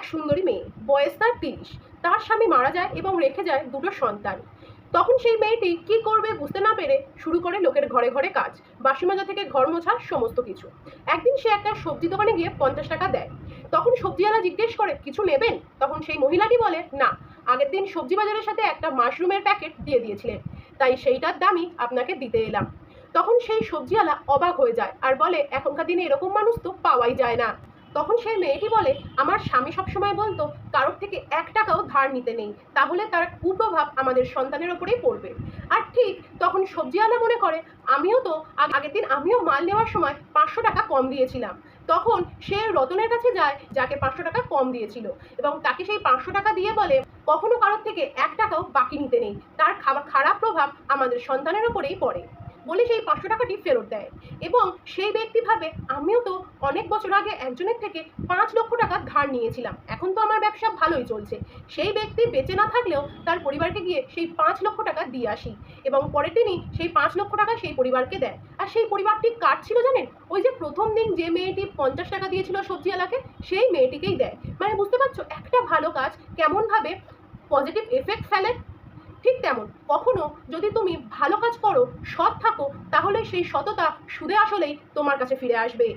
এক সুন্দরী মেয়ে, বয়স তার ৩০। তার স্বামী মারা যায় এবং রেখে যায় দুটো সন্তান। তখন সেই মেয়েটি কি করবে বুঝতে না পেরে শুরু করে লোকের ঘরে ঘরে কাজ, বাসি মাজা থেকে ঘর মোছা সমস্ত কিছু। একদিন সে একটা সবজি দোকানে গিয়ে 50 টাকা দেয়। তখন সবজিওয়ালা জিজ্ঞেস করে, কিছু নেবেন? তখন সেই মহিলাটি বলে, না, আগের দিন সবজি বাজারের সাথে একটা মাশরুমের প্যাকেট দিয়ে দিয়েছিলেন, তাই সেইটার দামই আপনাকে দিতে এলাম। তখন সেই সবজিওয়ালা অবাক হয়ে যায় আর বলে, এখনকার দিনে এরকম মানুষ তো পাওয়াই যায় না। তখন সেই মেয়েটি বলে, আমার স্বামী সবসময় বলতো কারোর থেকে 1 টাকাও ধার নিতে নেই, তাহলে তার কুপ্রভাব আমাদের সন্তানের ওপরেই পড়বে। আর ঠিক তখন সবজিওয়ালা মনে করে, আমিও তো আগের দিন আমিও মাল নেওয়ার সময় 500 টাকা কম দিয়েছিলাম। তখন সে রতনের কাছে যায়, যাকে 500 টাকা কম দিয়েছিল, এবং তাকে সেই 500 টাকা দিয়ে বলে, কখনো কারোর থেকে 1 টাকাও বাকি নিতে নেই, তার খারাপ প্রভাব আমাদের সন্তানের ওপরেই পড়ে। বলে সেই 500 টাকাটি ফেরত দেয়। এবং সেই ব্যক্তি ভাবে, আমিও তো অনেক বছর আগে একজনের থেকে 5 লক্ষ টাকা ধার নিয়েছিলাম, এখন তো আমার ব্যবসা ভালোই চলছে। সেই ব্যক্তি বেঁচে না থাকলেও তার পরিবারকে গিয়ে সেই 5 লক্ষ টাকা দিয়ে আসি, এবং পরে তিনি সেই 5 লক্ষ টাকা সেই পরিবারকে দেয়। আর সেই পরিবারটি কার ছিল জানেন? ওই যে প্রথম দিন যে মেয়েটি 50 টাকা দিয়েছিল সবজিওয়ালাকে, সেই মেয়েটিকেই দেয়। মানে বুঝতে পারছো একটা ভালো কাজ কেমন ভাবে পজিটিভ এফেক্ট ফেলে। ঠিক তেমন কখনো যদি তুমি ভালো কাজ করো, সৎ থাকো, তাহলে সেই সততা সুদে আসলেই তোমার কাছে ফিরে আসবে।